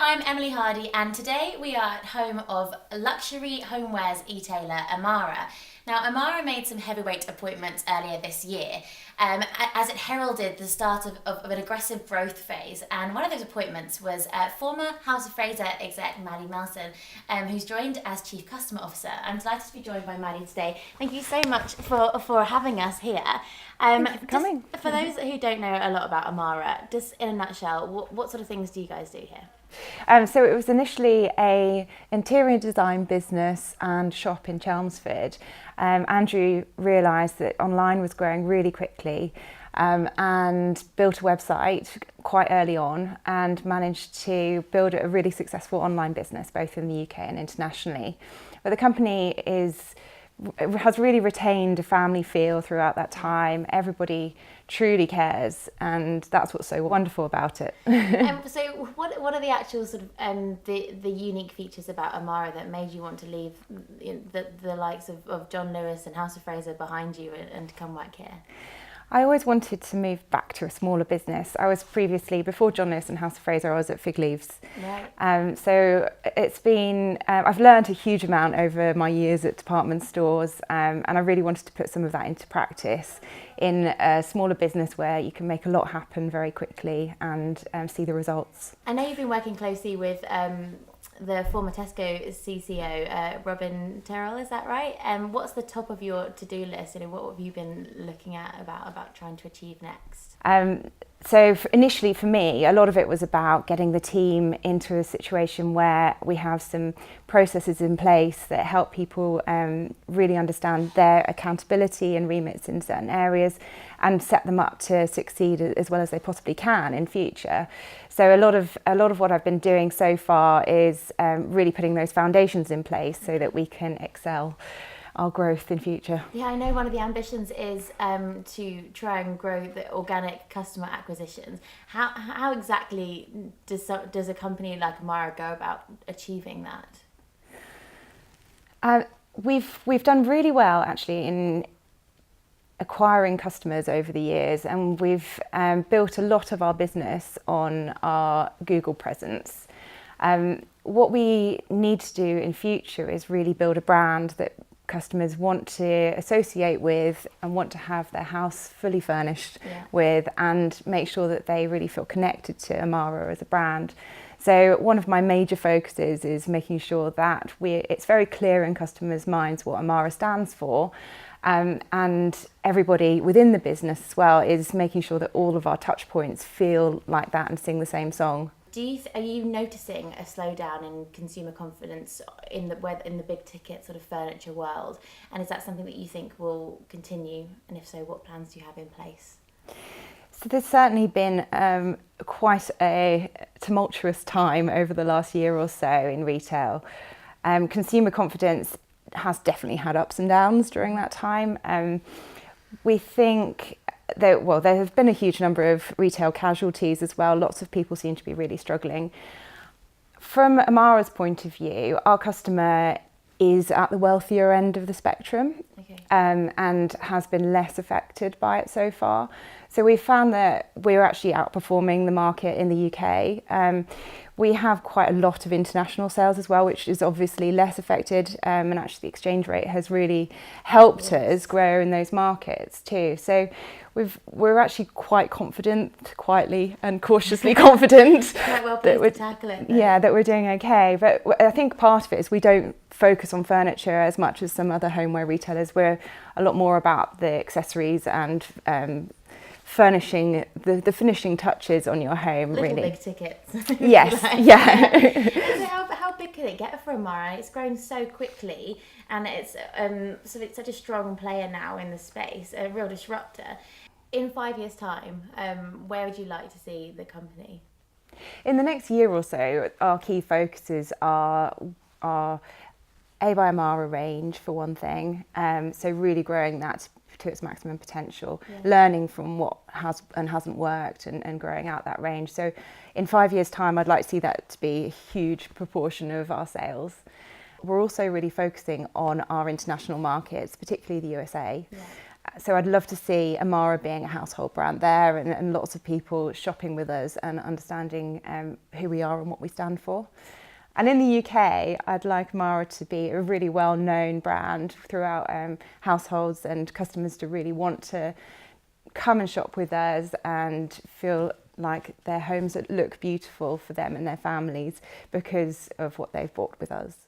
I'm Emily Hardy, and today we are at home of luxury homewares e-tailer Amara. Now, Amara made some heavyweight appointments earlier this year, as it heralded the start of an aggressive growth phase. And one of those appointments was former House of Fraser exec Maddie Melson, who's joined as Chief Customer Officer. I'm delighted to be joined by Maddie today. Thank you so much for having us here. Thanks for coming. For those who don't know a lot about Amara, just in a nutshell, what sort of things do you guys do here? So it was initially a interior design business and shop in Chelmsford. Andrew realised that online was growing really quickly and built a website quite early on and managed to build a really successful online business both in the UK and internationally. But the company has really retained a family feel throughout that time. Everybody truly cares, and that's what's so wonderful about it. So what are the actual sort of the unique features about Amara that made you want to leave the likes of John Lewis and House of Fraser behind you and come work here? I always wanted to move back to a smaller business. I was previously, before John Lewis and House of Fraser, I was at Fig Leaves. Right. So it's been, I've learned a huge amount over my years at department stores, and I really wanted to put some of that into practice in a smaller business where you can make a lot happen very quickly and see the results. I know you've been working closely with the former Tesco CCO, Robin Terrell, is that right? What's the top of your to-do list? What have you been looking at about trying to achieve next? So initially for me, a lot of it was about getting the team into a situation where we have some processes in place that help people really understand their accountability and remits in certain areas and set them up to succeed as well as they possibly can in future. So a lot of what I've been doing so far is really putting those foundations in place so that we can excel our growth in future. Yeah, I know one of the ambitions is to try and grow the organic customer acquisitions. How exactly does a company like Amara go about achieving that? We've done really well actually in acquiring customers over the years, and we've built a lot of our business on our Google presence. What we need to do in future is really build a brand that customers want to associate with and want to have their house fully furnished with, and make sure that they really feel connected to Amara as a brand. So one of my major focuses is making sure that it's very clear in customers' minds what Amara stands for, and everybody within the business as well is making sure that all of our touch points feel like that and sing the same song. Are you noticing a slowdown in consumer confidence in the big ticket sort of furniture world? And is that something that you think will continue? And if so, what plans do you have in place? So there's certainly been quite a tumultuous time over the last year or so in retail. Consumer confidence has definitely had ups and downs during that time. We think there have been a huge number of retail casualties as well. Lots of people seem to be really struggling. From Amara's point of view, our customer is at the wealthier end of the spectrum, and has been less affected by it so far. So we've found that we're actually outperforming the market in the UK. We have quite a lot of international sales as well, which is obviously less affected, and actually the exchange rate has really helped us grow in those markets too. So we're actually quite confident, quietly and cautiously confident Quite well placed to tackle it. That we're doing okay. But I think part of it is we don't focus on furniture as much as some other homeware retailers. We're a lot more about the accessories and furnishing, the finishing touches on your home. Little really big tickets. Yes. So how big can it get for Amara? It's grown so quickly, and it's it's such a strong player now in the space, a real disruptor. In 5 years' time, where would you like to see the company? In the next year or so, our key focuses are A by Amara range for one thing. So really growing that to its maximum potential, learning from what has and hasn't worked, and growing out that range. So in 5 years' time, I'd like to see that to be a huge proportion of our sales. We're also really focusing on our international markets, particularly the USA. So I'd love to see Amara being a household brand there, and lots of people shopping with us and understanding who we are and what we stand for. And in the UK, I'd like Amara to be a really well-known brand throughout households, and customers to really want to come and shop with us and feel like their homes look beautiful for them and their families because of what they've bought with us.